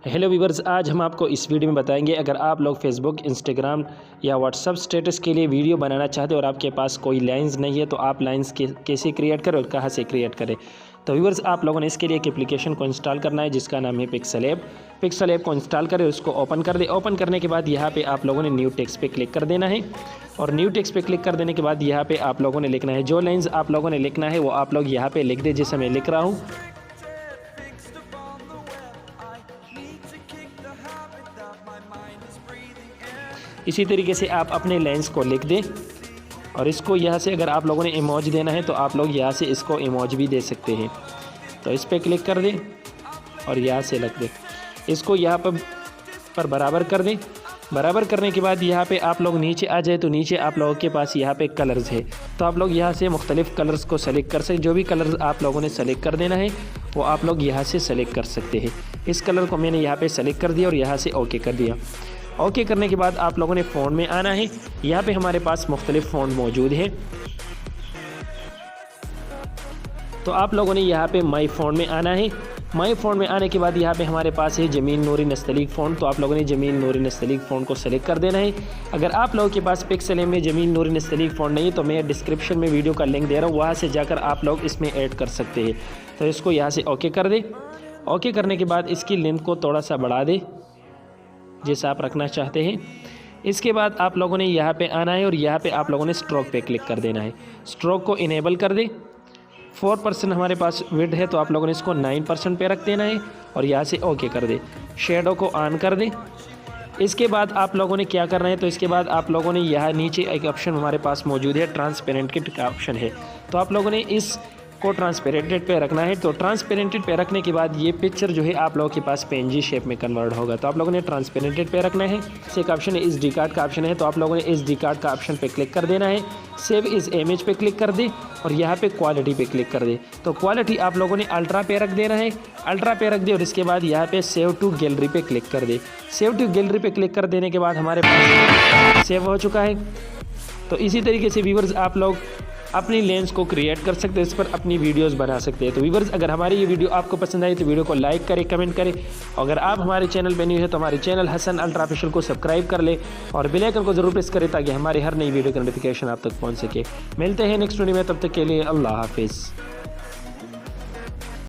Hello viewers, आज हम आपको इस वीडियो में बताएंगे अगर आप लोग फेसबुक, इंस्टाग्राम या व्हाट्सअप स्टेटस के लिए वीडियो बनाना चाहते हो और आपके पास कोई लाइंस नहीं है तो आप लाइंस कैसे क्रिएट करें और कहां से क्रिएट करें। तो व्यूअर्स, आप लोगों ने इसके लिए एक एप्लीकेशन को इंस्टॉल करना है जिसका नाम है पिक्सल ऐप। पिक्सल ऐप को इंस्टॉल करें, उसको ओपन कर दे। ओपन करने के बाद यहाँ पे आप लोगों ने न्यू टेक्स्ट पे क्लिक कर देना है और न्यू टेक्स्ट पे क्लिक कर देने के बाद यहाँ पे आप लोगों ने लिखना है, जो लाइन्स आप लोगों ने लिखना है वो आप लोग यहाँ पे लिख दे जैसे मैं लिख रहा हूँ। इसी तरीके से आप अपने लाइन्स को लिख दें और इसको यहाँ से अगर आप लोगों ने इमोज देना है तो आप लोग यहाँ से इसको इमोज भी दे सकते हैं। तो इस पर क्लिक कर दें और यहाँ से लिख दें, इसको यहाँ पर बराबर कर दें। बराबर करने के बाद यहाँ पे आप लोग नीचे आ जाए तो नीचे आप लोगों के पास यहाँ पे कलर्स है, तो आप लोग यहाँ से मुख्तलिफ़ कलर्स को सेलेक्ट कर सकते। जो भी कलर्स आप लोगों ने सेलेक्ट कर देना है वो आप लोग यहाँ से सेलेक्ट कर सकते हैं। इस कलर को मैंने यहाँ पे सेलेक्ट कर दिया और यहाँ से ओके कर दिया। ओके करने के बाद आप लोगों ने फ़ोन में आना है। यहाँ पे हमारे पास मुख्तलिफ़ फ़ोन मौजूद है, तो आप लोगों ने यहाँ पे माई फ़ोन में आना है। माई फ़ोन में आने के बाद यहाँ पे हमारे पास है जमील नूरी नस्तलीक फ़ोन, तो आप लोगों ने जमील नूरी नस्तलीक फ़ोन को सेलेक्ट कर देना है। अगर आप लोगों के पास पिक्सल ऐप में जमील नूरी नस्तलीक फ़ोन नहीं है तो मैं डिस्क्रिप्शन में वीडियो का लिंक दे रहा हूँ, वहाँ से जाकर आप लोग इसमें ऐड कर सकते हैं। तो इसको यहाँ से ओके कर दे। ओके करने के बाद इसकी लेंथ को थोड़ा सा बढ़ा दे जैसा आप रखना चाहते हैं। इसके बाद आप लोगों ने यहाँ पे आना है और यहाँ पे आप लोगों ने स्ट्रोक पे क्लिक कर देना है। स्ट्रोक को इनेबल कर दे। 4% हमारे पास विड्थ है तो आप लोगों ने इसको 9% पे रख देना है और यहाँ से ओके कर दे। शेडो को ऑन कर दे। इसके बाद आप लोगों ने क्या करना है, तो इसके बाद आप लोगों ने यहाँ नीचे एक ऑप्शन हमारे पास मौजूद है, ट्रांसपेरेंट किट का ऑप्शन है, तो आप लोगों ने इस को ट्रांसपेरेंटेड पे रखना है। तो ट्रांसपेरेंटेड पे रखने के बाद ये पिक्चर जो है आप लोगों के पास पीएनजी शेप में कन्वर्ट होगा, तो आप लोगों ने ट्रांसपेरेंटेड पे रखना है। एक ऑप्शन है एसडी कार्ड का ऑप्शन है, तो आप लोगों ने एसडी कार्ड का ऑप्शन पे क्लिक कर देना है। सेव इस इमेज पे क्लिक कर दे और यहाँ पे क्वालिटी पे क्लिक कर दे। तो क्वालिटी आप लोगों ने अल्ट्रा पे रख देना है, अल्ट्रा पे रख दे और इसके बाद यहाँ पे सेव टू गैलरी पे क्लिक कर दे। सेव टू गैलरी पे क्लिक कर देने के बाद हमारे पास सेव हो चुका है। तो इसी तरीके से व्यूअर्स आप लोग अपनी लेंस को क्रिएट कर सकते हैं, इस पर अपनी वीडियोस बना सकते हैं। तो व्यूअर्स, अगर हमारी ये वीडियो आपको पसंद आई तो वीडियो को लाइक करें, कमेंट करें। अगर आप हमारे चैनल पे न्यू है तो हमारे चैनल हसन अल्ट्रा ऑफिशियल को सब्सक्राइब कर ले और बेल आइकन को जरूर प्रेस करें ताकि हमारी हर नई वीडियो की नोटिफिकेशन आप तक पहुँच सके। मिलते हैं नेक्स्ट वीडियो में, तब तक के लिए अल्लाह हाफिज़।